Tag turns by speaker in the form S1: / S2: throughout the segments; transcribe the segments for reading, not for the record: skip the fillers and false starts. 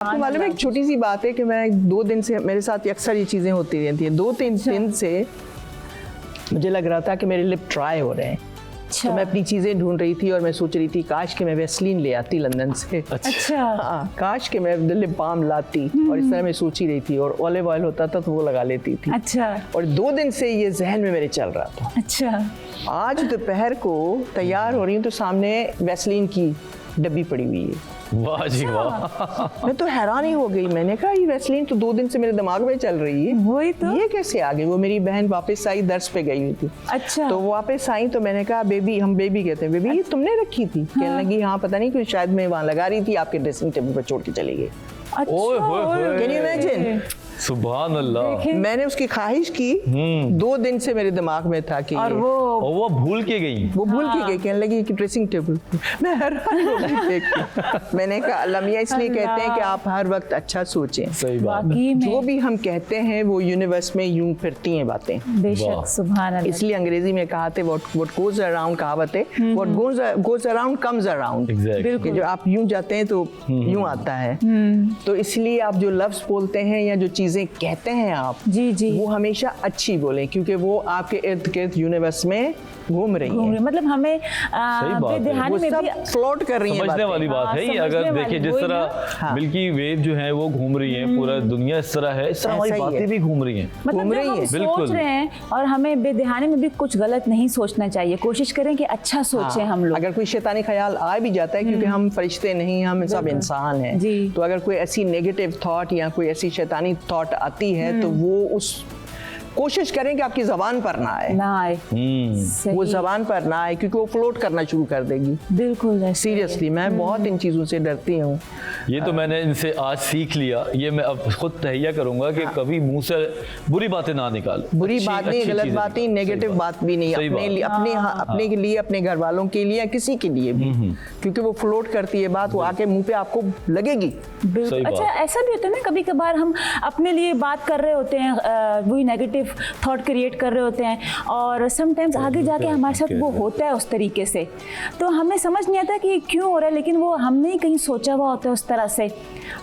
S1: आपको मालूम है एक छोटी सी बात है कि मैं 2 दिन से मेरे साथ अक्सर ये चीज़ें होती रहती हैं। 2-3 दिन से मुझे लग रहा था कि मेरे लिप ड्राई हो रहे हैं। तो मैं अपनी चीज़ें ढूंढ रही थी और मैं सोच रही थी काश कि मैं वैसलीन ले आती लंदन से।
S2: अच्छा
S1: हाँ, काश कि मैं लिप बाम लाती और इस तरह मैं सोच ही रही थी और ऑलिव ऑयल होता था तो वो लगा लेती थी।
S2: अच्छा
S1: और 2 दिन से ये जहन में मेरे चल रहा था।
S2: अच्छा
S1: आज दोपहर को तैयार हो रही हूँ तो सामने वैसलीन की डब्बी पड़ी हुई है।
S3: वाह जी वाह।
S1: मैं तो हैरान ही हो गई। मैंने कहा ये वैसलीन तो 2 दिन से मेरे दिमाग में चल रही है,
S2: वही तो।
S1: ये कैसे आ गई? वो मेरी बहन वापस आई, दर्स पे गई हुई थी।
S2: अच्छा
S1: तो वो वापस आई तो मैंने कहा बेबी, हम बेबी कहते हैं, बेबी ये तुमने रखी थी? कहने लगी हाँ पता नहीं, कुछ शायद मैं वहाँ लगा रही थी, आपके ड्रेसिंग टेबल पर छोड़ के चली गई।
S2: अच्छा
S3: ओए होए होए।
S1: Can you imagine?
S3: सुभान अल्लाह।
S1: मैंने उसकी ख्वाहिश की, 2 दिन से मेरे दिमाग में था कि
S2: और
S1: ये-
S3: और वो भूल के गई।
S1: वो भूल के गई। कहने लगी कि ड्रेसिंग टेबल। मैं हैरान हो गई देख के। मैंने कहा अल्लाह मियां इसलिए कहते हैं कि आप हर वक्त अच्छा सोचें।
S3: सही बात।
S2: वाकई में
S1: जो भी हम कहते हैं वो यूनिवर्स में यूं फिरती हैं बातें।
S3: वाह।
S2: बेशक सुभान अल्लाह।
S1: इसलिए अंग्रेजी में कहा थे व्हाट गोज अराउंड, कहावत है what goes around comes around.
S3: Exactly.
S1: कि जो आप यूं जाते हैं तो यूं आता है। तो इसलिए आप जो लफ्ज बोलते हैं या जो चीजें कहते हैं आप,
S2: जी जी
S1: वो हमेशा अच्छी बोलें क्योंकि वो आपके इर्द गिर्द यूनिवर्स में घूम रही
S2: घूम
S1: है।
S2: रही, मतलब हमें
S3: बात है।
S2: बेध्यानी
S1: वो
S2: में
S1: सब
S2: भी
S1: फ्लोट कर रही हैं
S3: समझने वाली
S1: बातें।
S3: बात है ये।
S2: समझने
S3: अगर
S2: वाली,
S3: देखिए जिस
S2: वही
S3: तरह
S2: ना।
S1: हाँ।
S3: मिल्की वेव जो है वो घूम रही है, पूरा दुनिया इस तरह है, इस तरह
S1: ऐसा
S3: हमारी
S1: ही
S3: बातें
S1: है।
S3: भी घूम रही हैं।
S2: मतलब
S1: घूम
S2: जब
S1: रही
S2: हम
S1: है।
S2: सोच
S3: बिल्कुल।
S2: रहे हैं और हमें बेध्यानी में भी कुछ गलत नहीं सोचना चाहिए, कोशिश करें कि अच्छा सोचें हम लोग।
S1: अगर कोई शैतानी ख्याल आ भी जाता है, क्योंकि हम फरिश्ते नहीं, हम सब इंसान हैं,
S2: जी।
S1: तो अगर कोई ऐसी नेगेटिव थॉट या कोई ऐसी शैतानी थॉट आती है तो वो उस कोशिश करें कि आपकी ज़बान पर ना आए।
S2: ना आए। सही।
S1: वो ज़बान पर ना आए क्योंकि वो फ्लोट करना शुरू कर देगी।
S2: बिल्कुल ऐसे।
S1: सीरियसली मैं बहुत इन चीज़ों से डरती हूँ।
S3: ये तो मैंने इनसे आज सीख लिया। ये मैं अब खुद तहैया करूंगा कि कभी मुंह से बुरी बातें ना निकाल।
S1: बुरी बात नहीं, गलत बात नहीं, नेगेटिव बात भी नहीं, अपने लिए, अपने के लिए, अपने घर वालों के लिए या किसी के लिए भी, क्योंकि वो फ्लोट करती है बात, वो आके मुंह पे आपको लगेगी।
S2: बिल्कुल।
S3: सही बात।
S2: अच्छा ऐसा भी होता है ना, कभी कभार हम अपने लिए बात कर रहे होते हैं, वही नेगेटिव थॉट क्रिएट कर रहे होते हैं और समटाइम्स आगे जाके हमारे साथ वो होता है उस तरीके से, तो हमें समझ नहीं आता कि क्यों हो रहा है, लेकिन वो हमने ही कहीं सोचा हुआ होता है उस तरह से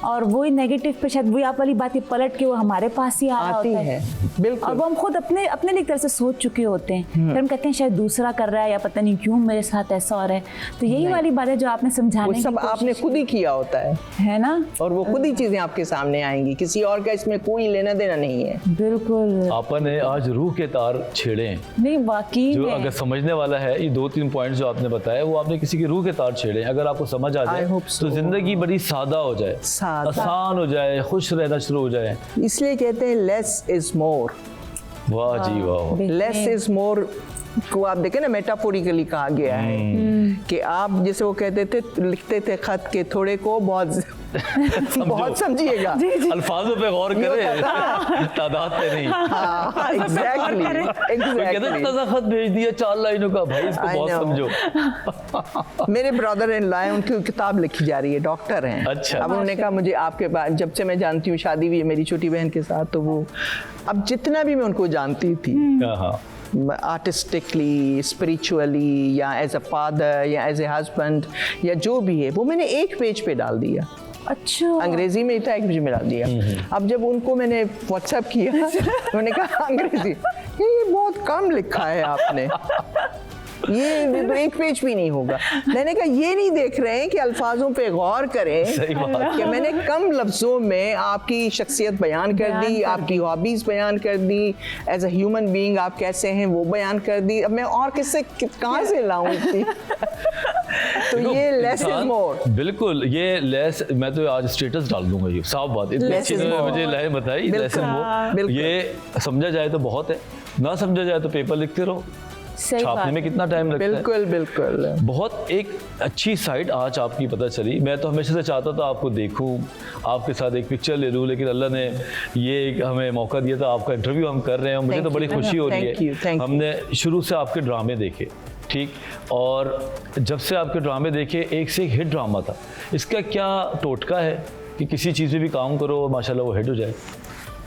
S2: और वही नेगेटिव पे शायद वही आप वाली बातें पलट के वो हमारे पास ही आ रहा
S1: आती
S2: होता
S1: है।
S2: और
S1: बिल्कुल।
S2: वो हम खुद अपने अपने लिए एक तरह से सोच चुके होते हैं, फिर हम कहते हैं शायद दूसरा कर रहा है या पता नहीं क्यों मेरे साथ ऐसा हो रहा है। तो यही वाली बात है जो आपने
S1: वो
S2: समझाने की
S1: सब आपने
S2: कोशिश
S1: खुद ही किया होता
S2: है ना।
S1: और वो खुद ही चीज़ें आपके सामने आएंगी, किसी और का इसमें कोई लेना देना नहीं है।
S2: बिल्कुल।
S3: आपा ने आज रूह के तार छेड़े हैं।
S2: नहीं वाकई
S3: जो
S2: में।
S3: अगर समझने वाला है, ये 2-3 पॉइंट्स जो आपने बताया वो आपने किसी की रूह के तार छेड़े हैं। अगर आपको समझ आ जाए
S1: I hope so.
S3: तो जिंदगी बड़ी सादा हो जाए,
S1: सादा।
S3: आसान हो जाए, खुश रहना शुरू हो जाए।
S1: इसलिए कहते हैं लेस इज मोर।
S3: वाह जी वाह।
S1: लेस इज मोर को आप देखें ना, मेटाफोरिकली कहा गया है कि आप जैसे वो कहते थे, लिखते थे खत के थोड़े को बहुत बहुत समझिएगा।
S3: अल्फाजों पे गौर करें, तादाद पे नहीं।
S1: एग्जैक्टली
S3: कोई कहता है ताज़ा खत भेज दिया 4 लाइनों का, भाई इसको
S1: I
S3: बहुत
S1: know.
S3: समझो।
S1: मेरे ब्रदर इन लॉ, उनकी किताब लिखी जा रही है, डॉक्टर हैं।
S3: अच्छा।
S1: अब उन्होंने कहा मुझे आपके पास, जब से मैं जानती हूँ, शादी हुई है मेरी छोटी बहन के साथ, तो वो अब जितना भी मैं उनको जानती थी
S3: हाँ।
S1: आर्टिस्टिकली, स्पिरिचुअली या एज अ फादर या एज ए हस्बैंड या जो भी है, वो मैंने एक पेज पे डाल दिया।
S2: अच्छा
S1: अंग्रेजी में ही था, एक पेज में डाल दिया। अब जब उनको मैंने व्हाट्सएप किया उन्होंने कहा अंग्रेजी ये बहुत कम लिखा है आपने, ये तो एक पेज भी नहीं होगा। मैंने कहा ये नहीं देख रहे हैं कि अल्फाजों पे गौर करें
S3: सही बात।
S1: कि मैंने कम लफ्जों में आपकी शख्सियत बयान कर दी, आपकी हॉबीज बयान कर दी, एज अ ह्यूमन बीइंग आप कैसे हैं वो बयान कर दी। अब मैं और किससे कहाँ से लाऊं इतनी तो ये लेस इज मोर।
S3: बिल्कुल, ये लेस, मैं तो आज स्टेटस डाल दूंगा, ये साफ बात। इतनी
S1: Less
S3: अच्छी
S1: is
S3: ने
S1: more.
S3: मुझे लाइन बताई, लेस इज मोर।
S1: बिल्कुल।
S3: ये समझा जाए तो बहुत है, ना समझा जाए तो पेपर लिखते रहो,
S2: सही
S3: छापने
S2: बात
S3: में कितना टाइम लगता है।
S1: बिल्कुल बिल्कुल।
S3: बहुत एक अच्छी साइड आज आपकी पता चली। मैं तो हमेशा से चाहता था आपको देखूं, आपके साथ एक पिक्चर ले लूं, लेकिन अल्लाह ने ये हमें मौका दिया था, आपका इंटरव्यू हम कर रहे हैं। मुझे
S1: Thank
S3: तो बड़ी
S1: you.
S3: खुशी हो रही
S1: Thank you,
S3: है।
S1: thank you.
S3: हमने शुरू से आपके ड्रामे देखे, ठीक, और जब से आपके ड्रामे देखे, एक से एक हिट ड्रामा था। इसका क्या टोटका है कि किसी चीज़ में भी काम करो और माशाल्लाह वो हिट हो जाए?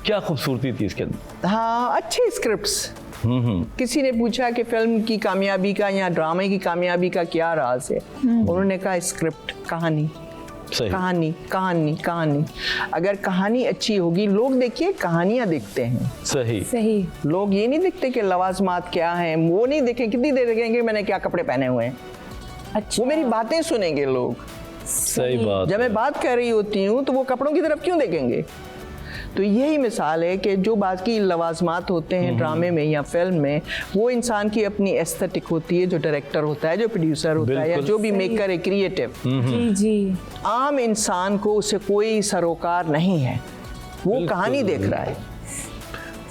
S3: क्या खूबसूरती थी इसके अंदर?
S1: हाँ, अच्छे स्क्रिप्ट्स। किसी ने पूछा कि फिल्म की कामयाबी का या ड्रामे की कामयाबी का क्या राज है, उन्होंने कहा स्क्रिप्ट, कहानी।
S3: सही।
S1: कहानी कहानी कहानी, अगर कहानी अच्छी होगी, लोग देखिए कहानियां देखते हैं,
S3: सही
S2: सही।
S1: लोग ये नहीं देखते कि लवाजमात क्या हैं, वो नहीं देखें कितनी देर देखेंगे मैंने क्या कपड़े पहने हुए हैं,
S2: अच्छा,
S1: वो मेरी बातें सुनेंगे लोग।
S3: सही बात
S1: जब
S3: है।
S1: मैं बात कर रही होती हूँ तो वो कपड़ों की तरफ क्यों देखेंगे? तो यही मिसाल है कि जो बाकी लवाजमात होते हैं ड्रामे में या फिल्म में, वो इंसान की अपनी एस्थेटिक होती है, जो डायरेक्टर होता है, जो प्रोड्यूसर होता है, या
S3: बिल्कुल।
S1: जो भी मेकर है क्रिएटिव,
S2: जी जी।
S1: आम इंसान को उससे कोई सरोकार नहीं है, वो
S3: बिल्कुल।
S1: कहानी देख रहा है।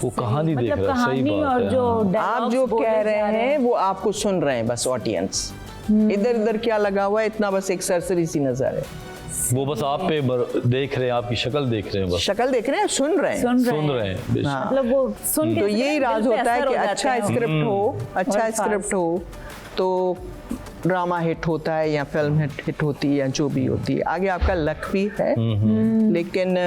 S3: वो कहानी देख
S2: मतलब
S3: रहा है, सही
S2: कहानी
S3: बात
S2: और
S3: है।
S2: जो
S3: हाँ।
S1: आप
S2: dialogues
S1: जो
S2: बोले
S1: कह
S2: जा
S1: रहे हैं वो आपको सुन रहे हैं बस ऑडियंस, इधर उधर क्या लगा हुआ है इतना बस एक सरसरी सी नजर है,
S3: वो बस आप पे देख रहे हैं, आपकी शक्ल देख रहे हैं, बस
S1: शक्ल देख रहे हैं, सुन रहे हैं।
S3: सुन रहे हैं बेशक।
S1: हाँ।
S2: मतलब वो सुन के
S1: तो यही राज
S2: दिल पे
S1: होता है
S2: असर
S1: कि
S2: हो जाते
S1: अच्छा
S2: हैं।
S1: स्क्रिप्ट हो, अच्छा
S2: और
S1: स्क्रिप्ट हो तो ड्रामा हिट होता है या फिल्म हिट होती है या जो भी होती है, आगे आपका लक भी है, लेकिन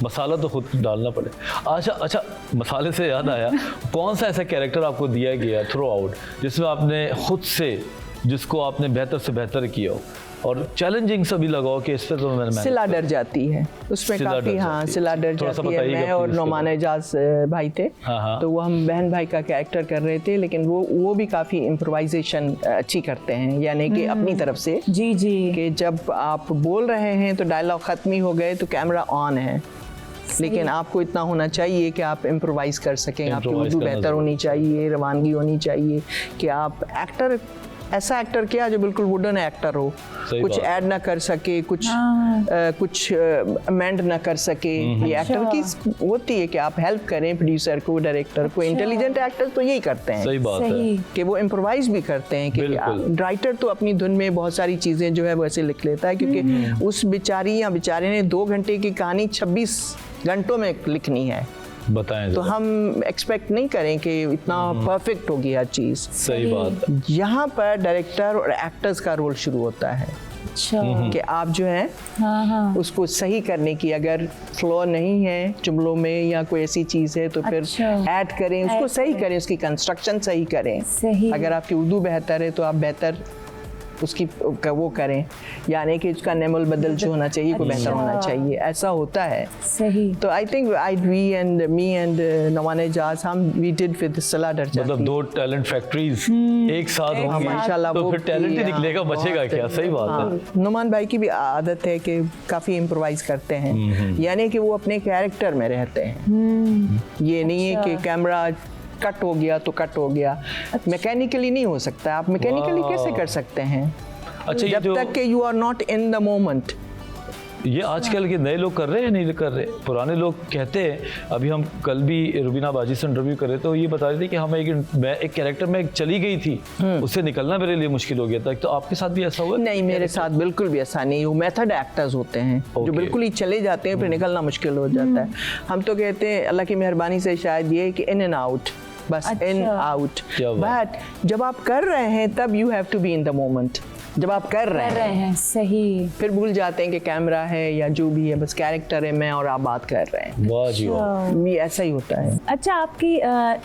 S3: मसाला तो खुद डालना पड़े। अच्छा, मसाले से याद आया, कौन सा ऐसा कैरेक्टर आपको दिया गया थ्रू आउट जिसमें आपने खुद से, जिसको आपने बेहतर से बेहतर किया हो और चैलेंजिंग सभी लगाओ कि इस पे तो मैंने
S1: सिला डर जाती है उसमें
S3: सिला
S1: काफी,
S3: डर
S1: हाँ
S3: जाती है।
S1: सिला डर
S3: थोड़ा सा
S1: जाती है।
S3: बताइएगा
S1: मैं और
S3: प्लीज इसके
S1: नोमान एजाज भाई थे,
S3: हाँ।
S1: तो वो हम बहन भाई का कैरेक्टर कर रहे थे, लेकिन वो भी काफी इम्प्रोवाइजेशन अच्छी करते हैं, यानी कि अपनी तरफ से,
S2: जी जी।
S1: कि जब आप बोल रहे हैं तो डायलॉग खत्म ही हो गए तो कैमरा ऑन है, लेकिन आपको इतना होना चाहिए कि आप इम्प्रोवाइज कर सकें, आपकी
S3: Improvise
S1: उर्दू
S3: करना
S1: बेहतर होनी चाहिए, रवानगी होनी चाहिए, कि आप एक्टर, ऐसा एक्टर क्या जो बिल्कुल वुडन एक्टर हो,
S3: सही
S1: कुछ
S3: बात।
S1: ऐड ना कर सके, कुछ कुछ अमेंड ना कर सके। ये एक्टर की होती है कि आप हेल्प करें प्रोड्यूसर को, डायरेक्टर को। इंटेलिजेंट एक्टर तो यही करते हैं
S3: सही बात है।
S2: सही।
S1: कि वो इम्प्रोवाइज भी करते हैं, कि
S3: बिल्कुल।
S1: राइटर तो अपनी धुन में बहुत सारी चीज़ें जो है वो ऐसे लिख लेता है, क्योंकि उस बेचारी या बेचारे ने 2 घंटे की कहानी 26 घंटों में लिखनी है,
S3: बताएं
S1: तो
S3: जरा।
S1: हम एक्सपेक्ट नहीं करें कि इतना परफेक्ट होगी हर चीज़।
S3: सही बात है।
S1: यहाँ पर डायरेक्टर और एक्टर्स का रोल शुरू होता है,
S2: अच्छा,
S1: कि आप जो है
S2: हाँ हाँ।
S1: उसको सही करने की, अगर फ्लॉ नहीं है जुमलों में या कोई ऐसी चीज़ है तो फिर
S2: अच्छा।
S1: ऐड करें, उसको
S2: ऐड
S1: सही
S2: करें।
S1: करें, उसकी कंस्ट्रक्शन सही करें।
S2: सही।
S1: अगर आपकी उर्दू बेहतर है तो आप बेहतर उसकी वो करें, यानी कि उसका नेमल बदल जो होना चाहिए वो बेहतर
S2: अच्छा।
S1: होना चाहिए, ऐसा होता है।
S2: सही।
S1: तो I think me and Nawan Ejaz, हम वी डिड विद सला डर
S3: मतलब
S1: जाती।
S3: 2 टैलेंट फैक्ट्रीज एक साथ
S2: एक
S3: होंगी
S1: माशाल्लाह
S3: तो
S1: वो
S3: फिर टैलेंट ही
S1: भी,
S3: निकलेगा,
S1: हाँ,
S3: बचेगा
S1: बहुत-
S3: क्या? सही बात है।
S1: हाँ, नुमान भाई की भी आदत है कि काफ़ी इम्प्रोवाइज करते हैं, यानी कि वो अपने कैरेक्टर में रहते हैं। ये नहीं है कि कैमरा कट हो गया तो कट हो गया, मैकेनिकली नहीं हो सकता। आप मैकेनिकली
S3: वाह।
S1: कैसे कर सकते हैं
S3: अच्छा, ये
S1: जब
S3: जो
S1: तक कि you are not in the moment.
S3: ये आजकल के नए लोग कर रहे हैं नहीं कर रहे? पुराने लोग कहते हैं, अभी हम कल भी रुबीना बाजी से इंटरव्यू कर रहे थे, तो ये बता रहे थे कि हम एक कैरेक्टर में चली गई थी, उससे निकलना मेरे लिए मुश्किल हो गया था। तो आपके साथ भी ऐसा हुआ?
S1: नहीं, मेरे साथ बिल्कुल भी ऐसा नहीं। वो मेथड एक्टर्स होते हैं जो
S3: Okay.
S1: बिल्कुल ही चले जाते हैं, फिर निकलना मुश्किल हो जाता है। हम तो कहते हैं अल्लाह की मेहरबानी से शायद ये कि इन एंड आउट, बस इन आउट।
S3: क्या बात।
S1: बट जब आप कर रहे हैं तब you have to be in the moment. जब आप कर रहे
S2: कर
S1: हैं
S2: रहे हैं, सही।
S1: फिर भूल जाते हैं कि कैमरा है या जो भी है, बस कैरेक्टर है, मैं और आप बात कर रहे हैं।
S3: वाह जी वाह।
S1: ये ऐसा ही होता है।
S2: अच्छा, आपकी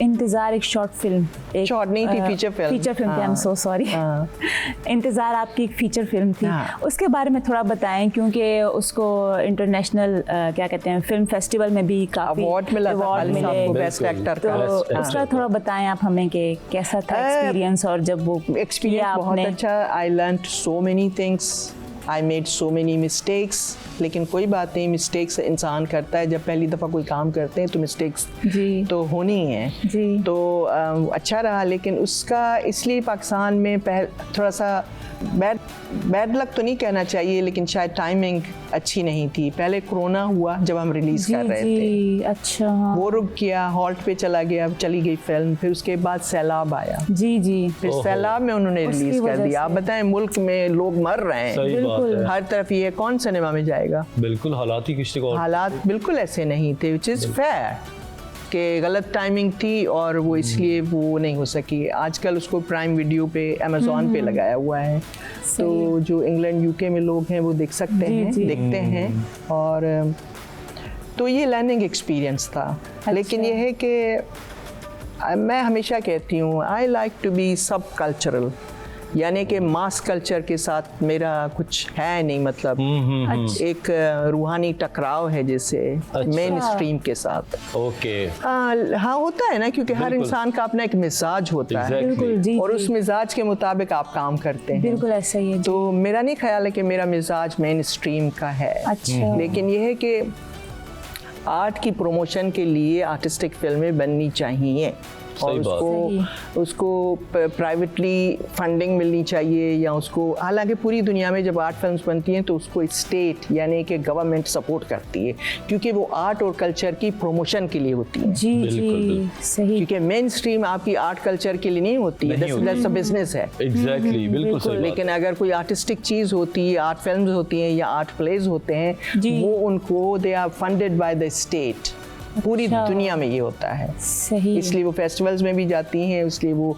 S2: इंतजार एक शॉर्ट फिल्म, एक
S1: Short नहीं थी, feature film।
S2: फीचर फिल्म थी, आई एम सो सॉरी।
S1: हाँ।
S2: इंतजार आपकी एक फीचर फिल्म थी,
S1: हाँ।
S2: उसके बारे में थोड़ा बताएं, क्योंकि उसको इंटरनेशनल क्या कहते हैं, फिल्म फेस्टिवल में भी काफी
S1: अवार्ड मिला था
S2: award
S1: खालिद साहब
S2: मिले।
S1: को बेस्ट
S3: बिल्कुल।
S1: एक्टर
S2: तो
S1: का।
S3: Best actor
S2: उसका
S3: का।
S2: थोड़ा बताएं आप हमें कि कैसा था एक्सपीरियंस, और जब वो
S1: एक्सपीरियंस
S2: किया
S1: बहुत
S2: आपने।
S1: अच्छा। I learn so many things, I made so many mistakes, लेकिन कोई बात नहीं, मिस्टेक्स इंसान करता है। जब पहली दफ़ा कोई काम करते हैं तो मिस्टेक्स
S2: जी
S1: तो होनी ही है।
S2: जी।
S1: तो अच्छा रहा, लेकिन उसका इसलिए पाकिस्तान में थोड़ा सा बैड लक तो नहीं कहना चाहिए, लेकिन शायद टाइमिंग अच्छी नहीं थी। पहले कोरोना हुआ जब हम रिलीज़
S2: जी
S1: कर रहे थे,
S2: जी, अच्छा, हाँ।
S1: वो रुक गया, हॉल्ट पे चला गया, चली गई फिल्म। फिर उसके बाद सैलाब आया,
S2: जी जी,
S1: फिर
S3: ओहो।
S1: सैलाब में उन्होंने
S2: उसकी
S1: रिलीज कर
S2: वजह
S1: दिया। आप
S2: से।
S1: बताएं, मुल्क में लोग मर रहे हैं,
S3: सही बात
S2: बिल्कुल।
S3: है।
S1: हर तरफ ये कौन सिनेमा में जाएगा।
S3: बिल्कुल हालात ही किसी को।
S1: हालात बिल्कुल ऐसे नहीं थे, विच इज़ फेयर, कि गलत टाइमिंग थी और वो इसलिए वो नहीं हो सकी। आजकल उसको प्राइम वीडियो पे, अमेज़ॉन पे लगाया हुआ है, तो जो इंग्लैंड यूके में लोग हैं वो देख सकते
S2: जी,
S1: हैं,
S2: जी।
S1: देखते हैं। और तो ये लर्निंग एक्सपीरियंस था। लेकिन ये है कि मैं हमेशा कहती हूँ, आई लाइक टू बी सब कल्चरल, यानी कि मास कल्चर के साथ मेरा कुछ है नहीं, मतलब एक रूहानी टकराव है जैसे मेन स्ट्रीम के साथ।
S3: ओके,
S1: हाँ होता है ना, क्योंकि हर
S3: बिल्कुल।
S1: इंसान का अपना एक मिजाज होता है
S2: बिल्कुल जी
S1: और
S2: जी,
S1: उस मिजाज के मुताबिक आप काम करते हैं।
S2: बिल्कुल ऐसा ही है जी।
S1: तो मेरा नहीं ख्याल है कि मेरा मिजाज मेन स्ट्रीम का है।
S2: अच्छा।
S1: लेकिन यह है कि आर्ट की प्रमोशन के लिए आर्टिस्टिक फिल्में बननी चाहिए और
S3: सही बात।
S1: उसको प्राइवेटली फंडिंग मिलनी चाहिए, या उसको, हालांकि पूरी दुनिया में जब आर्ट फिल्म्स बनती हैं तो उसको स्टेट यानी कि गवर्नमेंट सपोर्ट करती है, क्योंकि वो आर्ट और कल्चर की प्रमोशन के लिए होती है।
S2: जी
S3: बिल्कुल,
S2: जी
S3: बिल्कुल।
S2: सही।
S1: क्योंकि मेन स्ट्रीम आपकी आर्ट कल्चर के लिए नहीं होती है,
S3: नहीं होती।
S1: दैट्स बिजनेस है।
S3: एग्जैक्टली, बिल्कुल सही बात।
S1: लेकिन अगर कोई आर्टिस्टिक चीज होती है, आर्ट फिल्म्स होती हैं या आर्ट प्लेज होते हैं,
S2: जी।
S1: वो उनको they are funded by the state. पूरी
S2: अच्छा।
S1: दुनिया में ये होता है,
S2: सही।
S1: इसलिए वो फेस्टिवल्स में भी जाती हैं, इसलिए वो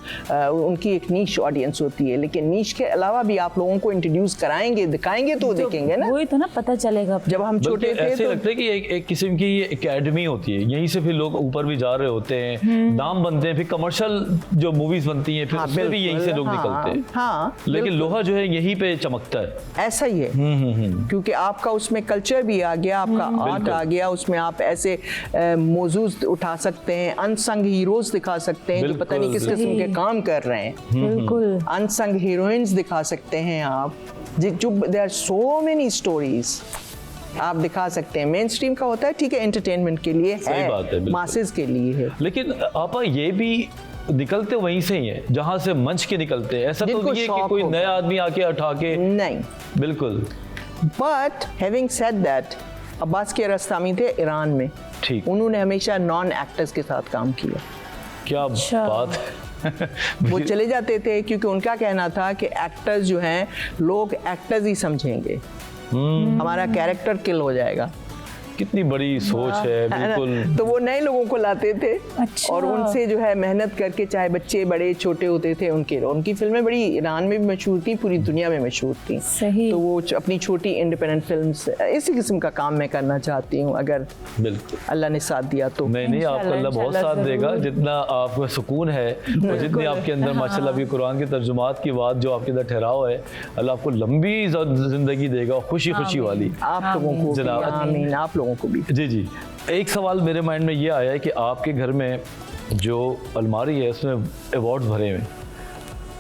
S1: उनकी एक नीश ऑडियंस होती है। लेकिन नीश के अलावा भी आप लोगों को इंट्रोड्यूस कराएंगे, दिखाएंगे तो देखेंगे ना।
S2: वही तो ना, पता चलेगा।
S1: जब हम
S3: बल्कि
S1: छोटे थे
S3: ऐसे
S1: तो
S3: लगता है कि एक किस्म की ये एकेडमी होती है, यहीं से फिर लोग ऊपर भी जा रहे होते हैं, नाम बनते हैं, फिर कमर्शियल जो मूवीज बनती हैं फिर
S1: हाँ,
S3: उसमें भी यहीं से लोग
S1: हाँ,
S3: निकलते हैं।
S1: हाँ,
S3: लेकिन
S1: बिल्कुल।
S3: लोहा जो है यहीं पे चमकता है।
S1: ऐसा ही है, क्योंकि आपका उसमें कल्चर भी आ गया, आपका आर्ट
S3: बिल्कुल।
S1: आ गया, उसमें आप ऐसे मौजूद उठा सकते हैं, अनसंग हीरोज दिखा सकते हैं जो पता नहीं किस
S3: बिल्कुल।
S1: किस्म के काम कर रहे हैं,
S2: बिल्कुल।
S1: अनसंग हीरोइंस दिखा सकते हैं आप, जो there are so many stories आप दिखा सकते हैं। मेन स्ट्रीम का होता है ठीक है, एंटरटेनमेंट के लिए
S3: सही बात है,
S1: है,
S3: बिल्कुल।
S1: मासेस के लिए है।
S3: लेकिन आपा ये भी निकलते वहीं से ही है जहां से मंच के निकलते हैं, ऐसा तो
S1: जिनको
S3: नहीं है कि
S1: शौक
S3: कोई
S1: होगा।
S3: नया आदमी आके उठा के।
S1: नहीं,
S3: बिल्कुल
S1: but having said that, Abbas Kiarostami थे ईरान में,
S3: ठीक।
S1: उन्होंने हमेशा नॉन एक्टर्स के साथ काम किया।
S3: क्या
S2: अच्छा।
S3: बात है।
S1: वो चले जाते थे क्योंकि उनका कहना था कि एक्टर्स जो हैं लोग एक्टर्स ही समझेंगे, हमारा कैरेक्टर किल हो जाएगा।
S3: कितनी बड़ी सोच है,
S1: है ना?
S3: बिल्कुल।
S1: तो वो नए लोगों को लाते थे
S2: अच्छा।
S1: और उनसे जो है मेहनत करके, चाहे बच्चे बड़े छोटे होते थे, उनकी फिल्में बड़ी ईरान में भी मशहूर थी, पूरी दुनिया में मशहूर थी।
S2: सही।
S1: तो वो अपनी छोटी इंडिपेंडेंट फिल्म्स, इसी किस्म का काम मैं करना चाहती हूँ, अगर
S3: बिल्कुल
S1: अल्लाह ने साथ दिया तो।
S3: नहीं नहीं, आपको अल्लाह बहुत
S2: इंशाल्लाह
S3: साथ देगा,
S2: ज़रूर।
S3: जितना आपको सुकून है और जितनी आपके अंदर माशाल्लाह अभी कुरान की तर्जुमात की बात जो आपके अंदर ठहराव है, अल्लाह आपको लंबी जिंदगी देगा, खुशी खुशी वाली।
S1: आप लोगों को भी,
S3: जनाब।
S1: आमीन, आप लोगों को भी।
S3: जी जी, एक सवाल मेरे माइंड में ये आया है कि आपके घर में जो अलमारी है उसमें अवार्ड्स भरे हुए हैं,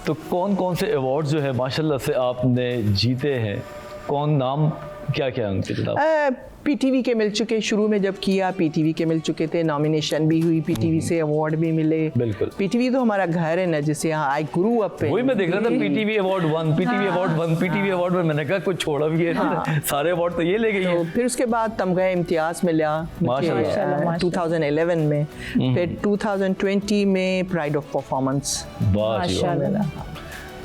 S3: तो कौन कौन से अवार्ड्स जो है माशाल्लाह से आपने जीते हैं, कौन नाम क्या क्या है उनके जनाब?
S1: पीटीवी के मिल चुके, शुरू में जब किया पीटीवी के मिल चुके थे, नॉमिनेशन भी हुई, पीटीवी से अवार्ड भी मिले।
S3: बिल्कुल।
S1: पीटीवी तो हमारा घर है ना, जिसे यहाँ आई ग्रू अप।
S3: वही मैं देख रहा था, PTV award 1, PTV award 1, PTV award 1, मैंने कहा कुछ छोड़ा भी है, सारे अवार्ड तो ये ले गई
S1: तो
S3: है।
S1: फिर उसके बाद तमगा इम्तियाज मिला मुझे,
S3: माशाल्लाह।
S1: 2011 में, फिर 2020 में प्राइड ऑफ परफॉर्मेंस।
S3: वाह जी वाह।
S2: माशाल्लाह।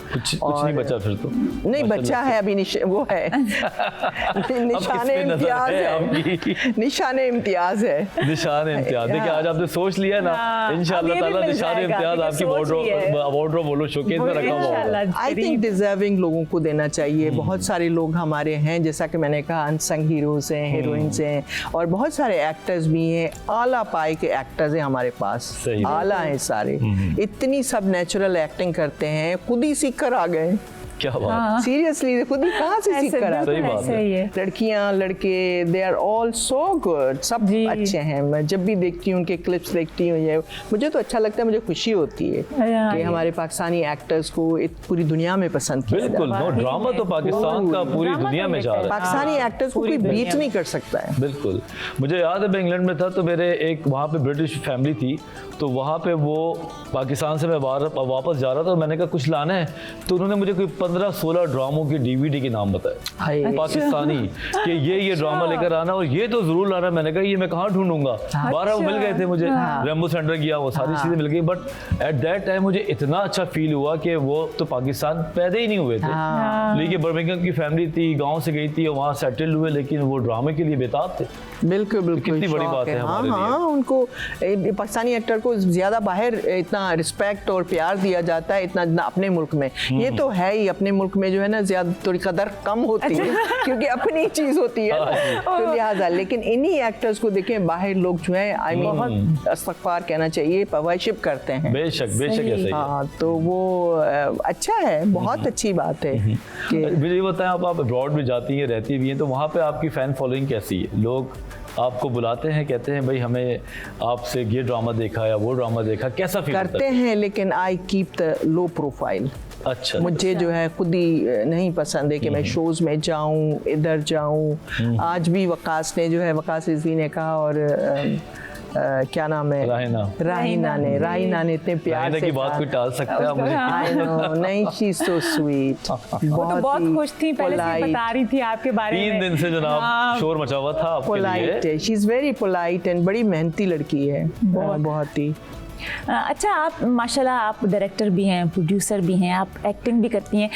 S3: कुछ नहीं बचा फिर तो।
S1: नहीं बच्चा है अभी, वो है निशान इम्तियाज है, निशान इम्तियाज है।
S3: निशान इम्तियाज। देखिए आज आपने सोच लिया ना,
S2: हाँ,
S3: इंशाल्लाह
S2: अब ये भी
S3: ताला
S2: मिल
S3: निशान
S2: जाएगा,
S3: इम्तियाज
S2: क्योंकि
S3: आपकी
S2: सोच लिया है।
S3: वार्डरोब बोलो शोकेस में रखा हुआ होगा।
S2: इंशाल्लाह।
S1: आई थिंक डिजर्विंग लोगों को देना चाहिए। बहुत सारे लोग हमारे हैं, जैसा कि मैंने कहा, अनसंग हीरोज हैं, हीरोइंस हैं, और बहुत सारे एक्टर्स भी हैं, आला पाए के एक्टर्स हैं हमारे पास,
S3: सही।
S1: आला हैं सारे, इतनी सब नेचुरल एक्टिंग करते हैं, खुद ही सीख कर आ गए।
S3: क्या बात।
S2: हाँ।
S1: सीरियसली खुद ही कहाँ से सीख
S2: ऐसे
S1: कर आ
S3: सही
S1: गए।
S3: बात
S2: ऐसे
S3: है।
S2: ही है।
S1: लड़कियां लड़के, they are all so good, सब
S2: जी।
S1: अच्छे हैं। मैं जब भी देखती हूँ, उनके क्लिप्स देखती हूँ, ये मुझे तो अच्छा लगता है, मुझे खुशी होती है
S2: हाँ,
S1: कि
S2: ये।
S1: हमारे पाकिस्तानी एक्टर्स को पूरी दुनिया में पसंद किया जाता है।
S3: बिल्कुल, नो ड्रामा तो पाकिस्तान का पूरी
S2: ड्रामा
S3: दुनिया
S2: तो
S3: में
S2: बेहतर
S3: जा रहा है।
S1: पाकिस्तानी एक्टर्स को कोई बीट नहीं कर सकता है।
S3: बिल्कुल। मुझे याद है मैं इंग्लैंड में था, तो मेरे एक वहाँ पे ब्रिटिश फैमिली थी, तो वहाँ पे वो पाकिस्तान से मैं वापस जा रहा था, मैंने कहा कुछ लाना है, तो उन्होंने मुझे कोई 15-16 ड्रामों की डीवीडी के नाम बताए
S1: हाय।
S3: पाकिस्तानी, कि ये ड्रामा लेकर आना और ये तो जरूर लाना। मैंने कहा ये मैं कहाँ ढूंढूंगा, 12 वो मिल गए थे मुझे, रेम्बो सेंटर गया, वो सारी चीजें मिल गई, बट एट दैट टाइम मुझे इतना अच्छा फील हुआ कि वो तो पाकिस्तान पैदा ही नहीं हुए थे, लेकिन बर्मिंघम की फैमिली थी, गाँव से गई थी और वहाँ सेटल हुए, लेकिन वो ड्रामे के लिए बेताब थे।
S1: बिल्कुल बिल्कुल,
S3: कितनी बड़ी
S1: शौक
S3: बात है हमारे लिए।
S1: हाँ, उनको पाकिस्तानी एक्टर को ज्यादा बाहर इतना रिस्पेक्ट और प्यार दिया जाता है, इतना अपने मुल्क में। ये तो है ही, अपने मुल्क में जो है ना ज्यादा थोड़ी कदर कम होती है क्योंकि अपनी चीज होती है ना, तो लिहाजा। लेकिन इन्हीं एक्टर्स को देखें बाहर लोग जो है आई मीन इस्तग़फ़ार कहना चाहिए, वर्शिप करते हैं।
S3: बेशक बेशक ऐसा ही है।
S1: हाँ, तो वो अच्छा है, बहुत अच्छी बात है कि
S3: मुझे ये बताएं, आप अब्रॉड में जाती हैं, रहती भी हैं, तो वहाँ पे आपकी फ़ैन फॉलोइंग कैसी है? लोग आपको बुलाते हैं, कहते हैं भाई हमें आपसे ये ड्रामा देखा या वो ड्रामा देखा, कैसा फील
S1: करते हैं, लेकिन I keep the low profile.
S3: अच्छा,
S1: मुझे जो है खुद ही नहीं पसंद है कि मैं शोज़ में जाऊं, इधर जाऊं। आज भी वकास ने जो है, वकास रिजवी ने कहा, और क्या नाम है, राहिना ने इतने प्यार से
S3: की बात कोई टाल सकता है मुझे?
S1: आई नो, नहीं, शी इज सो स्वीट,
S2: बहुत खुश थी, पहले से बता रही थी आपके बारे में।
S3: 3 दिन से जनाब शोर मचा हुआ था आपके लिए।
S1: पोलाइट है, she is very polite and बड़ी मेहनती लड़की है, बहुत ही।
S2: अच्छा, आप माशाल्लाह आप डायरेक्टर भी हैं, प्रोड्यूसर भी हैं, आप एक्टिंग भी करती हैं।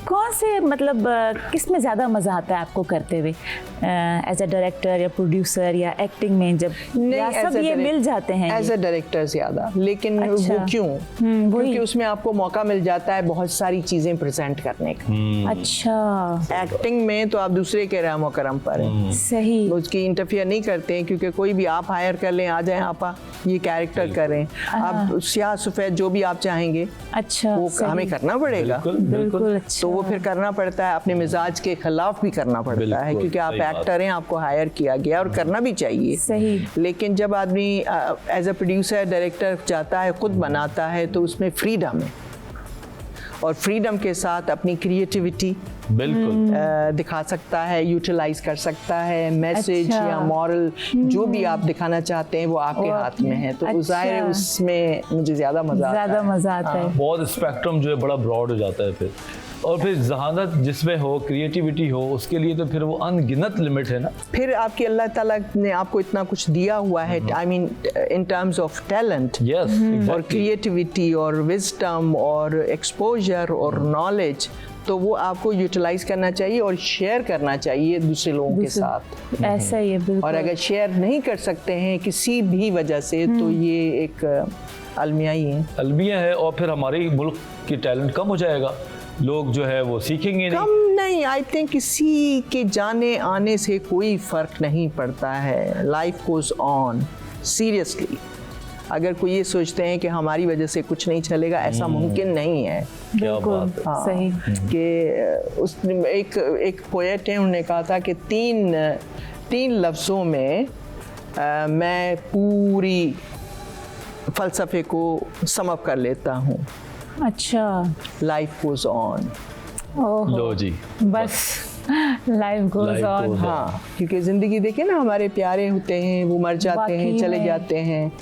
S2: कौन से मतलब किस में ज़्यादा मज़ा आता है आपको करते हुए, एज अ डायरेक्टर या प्रोड्यूसर या एक्टिंग में, जब या सब ये मिल जाते हैं?
S1: एज अ डायरेक्टर ज़्यादा, लेकिन
S2: अच्छा।
S1: वो क्यों? क्योंकि उसमें आपको मौका मिल जाता है बहुत सारी चीज़ें प्रेजेंट करने का।
S2: अच्छा,
S1: एक्टिंग में तो आप दूसरे के रहमो करम पर हैं,
S2: सही,
S1: उसकी इंटरफियर नहीं करते हैं, क्योंकि कोई भी आप हायर कर लें, आ जाएं आपा ये कैरेक्टर करें, आप स्याह सफ़ेद जो भी आप चाहेंगे
S2: अच्छा,
S1: वो हमें करना पड़ेगा।
S2: बिल्कुल। अच्छा,
S1: तो वो फिर करना पड़ता है, अपने मिजाज के खिलाफ भी करना पड़ता है, क्योंकि आप एक्टर हैं, आपको हायर किया गया और करना भी चाहिए।
S2: सही।
S1: लेकिन जब आदमी एज अ प्रोड्यूसर डायरेक्टर जाता है, खुद बनाता है, तो उसमें फ्रीडम है, और फ्रीडम के साथ अपनी क्रिएटिविटी
S3: बिल्कुल
S1: दिखा सकता है, यूटिलाइज कर सकता है, मैसेज
S2: अच्छा।
S1: या मॉरल जो भी आप दिखाना चाहते हैं वो आपके हाथ में है। तो जाहिर है उसमें मुझे ज़्यादा मज़ा
S2: आता है।
S3: बहुत स्पेक्ट्रम जो है बड़ा ब्रॉड हो जाता है फिर, और फिर जहानत जिसमें हो, क्रिएटिविटी हो, उसके लिए तो फिर वो अनगिनत लिमिट है ना।
S1: फिर आपकी अल्लाह ताला ने आपको इतना कुछ दिया हुआ है, I mean in terms of talent, और क्रिएटिविटी और विजडम और एक्सपोजर और नॉलेज, तो वो आपको यूटिलाइज करना चाहिए और शेयर करना चाहिए दूसरे लोगों के साथ।
S2: ऐसा ही है, बिल्कुल।
S1: और अगर शेयर नहीं कर सकते हैं किसी भी वजह से, तो ये एक अलमिया ही है,
S3: अलमिया है, और फिर हमारे मुल्क की टैलेंट कम हो जाएगा, लोग जो है वो सीखेंगे
S1: कम नहीं। आई थिंक किसी के जाने आने से कोई फर्क नहीं पड़ता है, लाइफ गोज ऑन। सीरियसली, अगर कोई ये सोचते हैं कि हमारी वजह से कुछ नहीं चलेगा, ऐसा मुमकिन नहीं है।
S3: क्या बात है।
S1: हाँ,
S2: सही।
S1: कि उस एक पोएट है, उन्होंने कहा था कि तीन लफ्ज़ों में मैं पूरी फ़लसफ़े को समअप कर लेता हूँ।
S2: अच्छा,
S1: लाइफ गोज ऑन।
S3: लो जी,
S2: बस लाइफ गोज ऑन।
S1: हाँ, क्योंकि ज़िंदगी देखे ना, हमारे प्यारे होते हैं, वो मर जाते हैं, चले जाते हैं,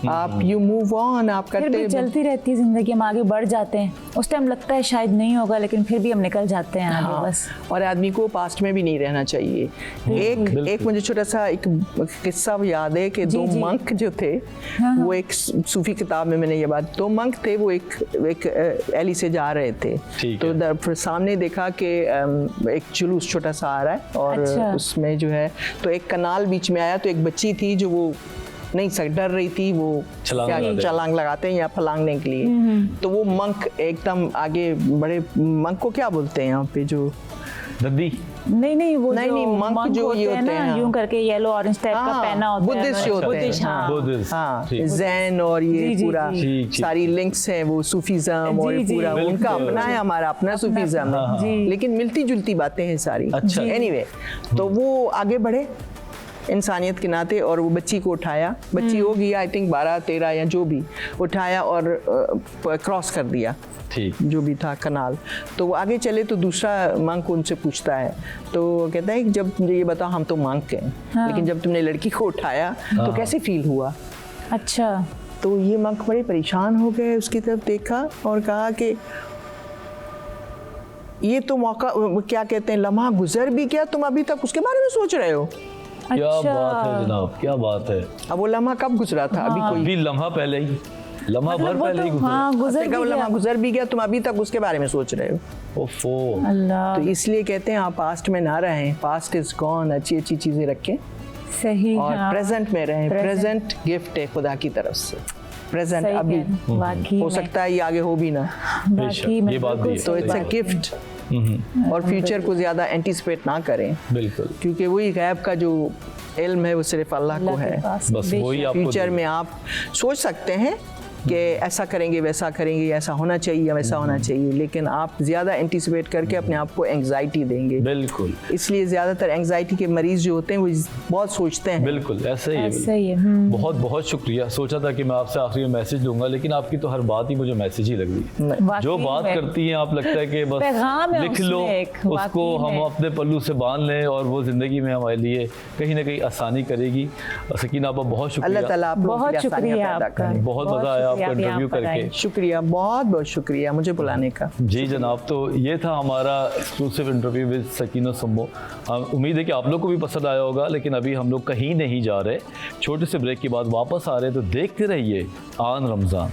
S1: आप यू मूव ऑन, आप
S2: फिर
S1: करते
S2: भी चलती रहती है ज़िंदगी, हम आगे बढ़ जाते हैं। उस टाइम लगता है शायद नहीं होगा, लेकिन फिर भी हम निकल जाते हैं आगे।
S1: हाँ,
S2: बस।
S1: और आदमी को पास्ट में भी नहीं रहना चाहिए। एक मुझे छोटा सा एक किस्सा याद है कि दो मंक जो थे, वो एक सूफी किताब में मैंने ये बात, 2 मंक थे, वो एक एली से जा रहे थे, तो फिर सामने देखा कि एक जुलूस छोटा सा आ रहा है, और उसमें जो है तो एक कनाल बीच में आया, तो एक बच्ची थी जो वो नहीं सक डर रही थी, वो छलांग लगाते हैं या फलांगने के लिए, तो वो मंक एकदम आगे बड़े, मंक को क्या बोलते हैं यहाँ पे, जो
S3: दद्दी
S2: नहीं वो
S1: नहीं मंक जो ये होते हैं
S2: यूं करके येलो ऑरेंज टाइप का पहना होता है,
S1: बुद्धिस्ट जो होते हैं, हाँ, जैन और ये पूरा सारी लिंक्स हैं, वो सूफीज़म और पूरा उनका अपना है, हमारा अपना सूफीज़म है, लेकिन मिलती जुलती बातें हैं सारी। एनीवे, तो वो आगे बढ़े इंसानियत के नाते, और वो बच्ची को उठाया, बच्ची होगी आई थिंक 12-13 या जो भी, उठाया और क्रॉस कर दिया,
S3: ठीक,
S1: जो भी था कनाल। तो वो आगे चले, तो दूसरा मंक उनसे पूछता है, तो कहता है कि जब मुझे ये बताओ, हम तो मंक हैं, लेकिन जब तुमने लड़की को उठाया तो कैसे फील हुआ?
S2: अच्छा,
S1: तो ये मंक बड़े परेशान हो गए, उसकी तरफ देखा और कहा कि ये तो मौका, क्या कहते हैं, लम्हा गुजर भी गया, तुम अभी तक उसके बारे में सोच रहे हो?
S3: क्या बात है जनाब, क्या बात है।
S1: अब वो लम्हा कब गुजरा था? अभी कोई
S3: भी लम्हा पहले ही, लम्हा भर पहले ही
S1: गुजरा, लम्हा गुजर भी गया, तुम अभी तक उसके बारे में सोच रहे हो।
S3: ओफो,
S2: अल्लाह।
S1: तो इसलिए कहते हैं आप पास्ट में ना रहें, पास्ट इज गॉन, अच्छी चीजें रखें,
S2: सही,
S1: और प्रेजेंट में रहें। प्रेजेंट गिफ्ट है खुदा की तरफ से। प्रेजेंट
S2: सही
S1: अभी
S2: कह रहे हैं, वाकई
S1: हो
S2: में,
S1: सकता है ये आगे हो भी ना,
S2: वाकई में
S3: ये बात
S2: बिल्कुल
S3: भी है।
S1: तो
S2: सही
S1: इट्स अ
S2: बात।
S1: गिफ्ट। और फ्यूचर को ज़्यादा एंटिसिपेट ना करें,
S3: बिल्कुल,
S1: क्योंकि वही गैब का जो इल्म है वो सिर्फ अल्लाह को
S2: अल्लाह के
S1: है।
S2: पास,
S3: बस
S2: बेशक।
S3: वही आपको
S1: फ्यूचर
S3: देगा।
S1: में आप सोच सकते हैं कि ऐसा करेंगे, वैसा करेंगे, ऐसा होना चाहिए, वैसा होना चाहिए, लेकिन आप ज़्यादा एंटिसिपेट करके अपने आप को एंग्जाइटी देंगे।
S3: बिल्कुल
S1: इसलिए ज़्यादातर एंग्जाइटी के मरीज़ जो होते हैं वो बहुत सोचते हैं।
S3: बिल्कुल ऐसा ही है,
S2: ऐसा ही है।
S3: बहुत बहुत शुक्रिया। सोचा था कि मैं आपसे आखिरी में मैसेज दूंगा, लेकिन आपकी तो हर बात ही मुझे मैसेज ही लग रही है।
S2: वाकई
S3: जो बात
S2: में।
S3: करती हैं आप, लगता है कि बस
S2: पैगाम है
S3: लिख लो,
S2: उसमें एक,
S3: उसको
S2: वाकई
S3: हम
S2: में।
S3: अपने पल्लू से बांध लें और वो ज़िंदगी में हमारे लिए कहीं ना कहीं आसानी करेगी। सकीना आपका बहुत
S1: अल्लाह
S3: शुक्रिया,
S1: ताला आप लोगों के
S2: बहुत
S1: लिए आसानियाँ
S2: शुक्रिया
S1: पैदा
S2: आपका,
S1: करें।
S3: बहुत मज़ा आया आपका
S2: शुक्रिया
S3: इंटरव्यू
S2: आप पर
S3: करके।
S2: आए।
S1: शुक्रिया, बहुत बहुत शुक्रिया मुझे बुलाने का।
S3: जी जनाब, तो ये था हमारा एक्सक्लूसिव इंटरव्यू विद सकीना सम्मो। हम उम्मीद है कि आप लोग को भी पसंद आया होगा, लेकिन अभी हम लोग कहीं नहीं जा रहे, छोटे से ब्रेक के बाद वापस आ रहे हैं, तो देखते रहिए आन रमज़ान।